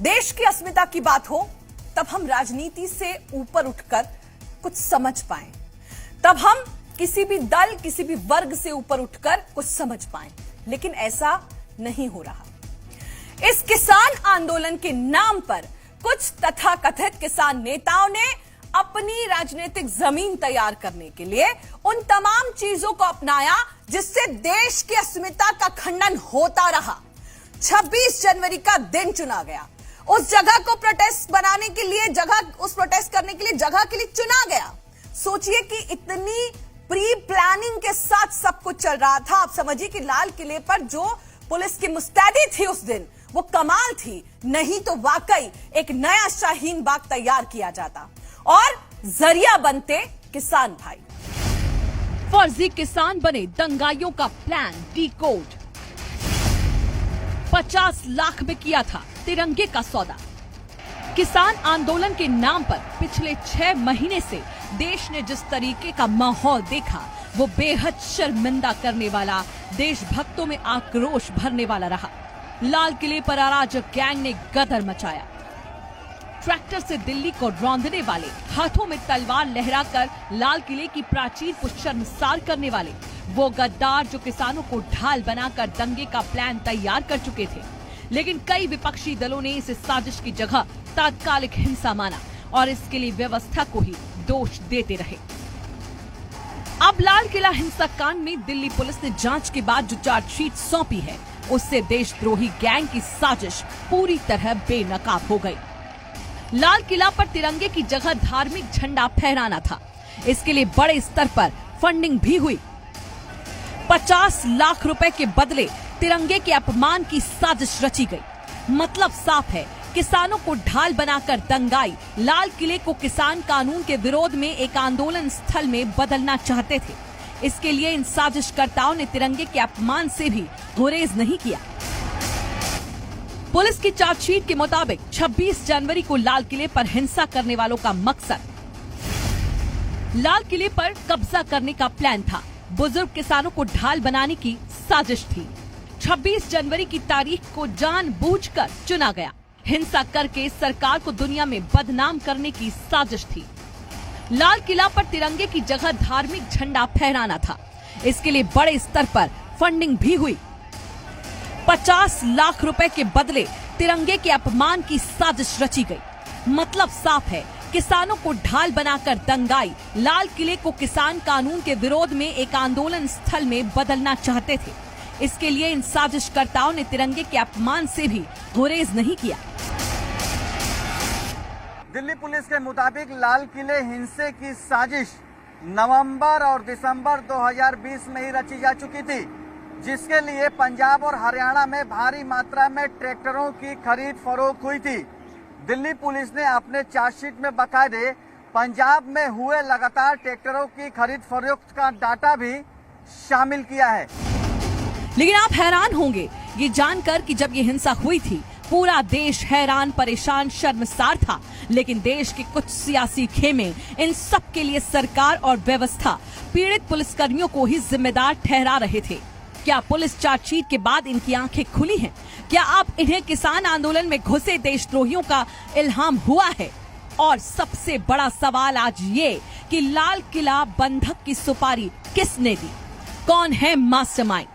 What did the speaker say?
देश की अस्मिता की बात हो तब हम राजनीति से ऊपर उठकर कुछ समझ पाएं, तब हम किसी भी दल, किसी भी वर्ग से ऊपर उठकर कुछ समझ पाएं, लेकिन ऐसा नहीं हो रहा। इस किसान आंदोलन के नाम पर कुछ तथाकथित किसान नेताओं ने अपनी राजनीतिक जमीन तैयार करने के लिए उन तमाम चीजों को अपनाया जिससे देश की अस्मिता का खंडन होता रहा। 26 जनवरी का दिन चुना गया, उस जगह को प्रोटेस्ट बनाने के लिए, उस प्रोटेस्ट करने के लिए जगह के लिए चुना गया। सोचिए कि इतनी प्री प्लानिंग के साथ सब कुछ चल रहा था। आप समझिए कि लाल किले पर जो पुलिस की मुस्तैदी थी उस दिन, वो कमाल थी। नहीं तो वाकई एक नया शाहीन बाग तैयार किया जाता और जरिया बनते किसान भाई। फर्जी किसान बने दंगाइयों का प्लान डीकोड। 50 लाख में किया था तिरंगे का सौदा। किसान आंदोलन के नाम पर पिछले 6 महीने से देश ने जिस तरीके का माहौल देखा, वो बेहद शर्मिंदा करने वाला, देशभक्तों में आक्रोश भरने वाला रहा। लाल किले पर अराजक गैंग ने गदर मचाया। ट्रैक्टर से दिल्ली को रौंदने वाले, हाथों में तलवार लहराकर लाल किले की प्राचीर को शर्मसार करने वाले वो गद्दार जो किसानों को ढाल बनाकर दंगे का प्लान तैयार कर चुके थे। लेकिन कई विपक्षी दलों ने इस साजिश की जगह तात्कालिक हिंसा माना और इसके लिए व्यवस्था को ही दोष देते रहे। अब लाल किला हिंसा कांड में दिल्ली पुलिस ने जांच के बाद जो चार्जशीट सौंपी है, उससे देशद्रोही गैंग की साजिश पूरी तरह बेनकाब हो गई। लाल किला पर तिरंगे की जगह धार्मिक झंडा फहराना था। इसके लिए बड़े स्तर पर फंडिंग भी हुई। 50 लाख रुपए के बदले तिरंगे के अपमान की साजिश रची गई। मतलब साफ है, किसानों को ढाल बनाकर दंगाई लाल किले को किसान कानून के विरोध में एक आंदोलन स्थल में बदलना चाहते थे। इसके लिए इन साजिशकर्ताओं ने तिरंगे के अपमान से भी गुरेज नहीं किया। पुलिस की चार्जशीट के मुताबिक 26 जनवरी को लाल किले पर हिंसा करने वालों का मकसद लाल किले पर कब्जा करने का प्लान था। बुजुर्ग किसानों को ढाल बनाने की साजिश थी। 26 जनवरी की तारीख को जानबूझकर चुना गया। हिंसा करके सरकार को दुनिया में बदनाम करने की साजिश थी। लाल किला पर तिरंगे की जगह धार्मिक झंडा फहराना था। इसके लिए बड़े स्तर पर फंडिंग भी हुई। 50 लाख रुपए के बदले तिरंगे के अपमान की साजिश रची गई। मतलब साफ है, किसानों को ढाल बनाकर दंगाई लाल किले को किसान कानून के विरोध में एक आंदोलन स्थल में बदलना चाहते थे। इसके लिए इन साजिशकर्ताओं ने तिरंगे के अपमान से भी गुरेज नहीं किया। दिल्ली पुलिस के मुताबिक लाल किले हिंसे की साजिश नवंबर और दिसंबर 2020 में ही रची जा चुकी थी, जिसके लिए पंजाब और हरियाणा में भारी मात्रा में ट्रैक्टरों की खरीद फरोख्त हुई थी। दिल्ली पुलिस ने अपने चार्जशीट में बकायदे पंजाब में हुए लगातार ट्रैक्टरों की खरीद फरोख्त का डाटा भी शामिल किया है। लेकिन आप हैरान होंगे ये जानकर कि जब ये हिंसा हुई थी, पूरा देश हैरान, परेशान, शर्मसार था। लेकिन देश के कुछ सियासी खेमे इन सब के लिए सरकार और व्यवस्था पीड़ित पुलिसकर्मियों को ही जिम्मेदार ठहरा रहे थे। क्या पुलिस चार्जशीट के बाद इनकी आंखें खुली हैं? क्या अब इन्हें किसान आंदोलन में घुसे देशद्रोहियों का इल्हाम हुआ है? और सबसे बड़ा सवाल आज ये कि लाल किला बंधक की सुपारी किसने दी? कौन है मास्टरमाइंड?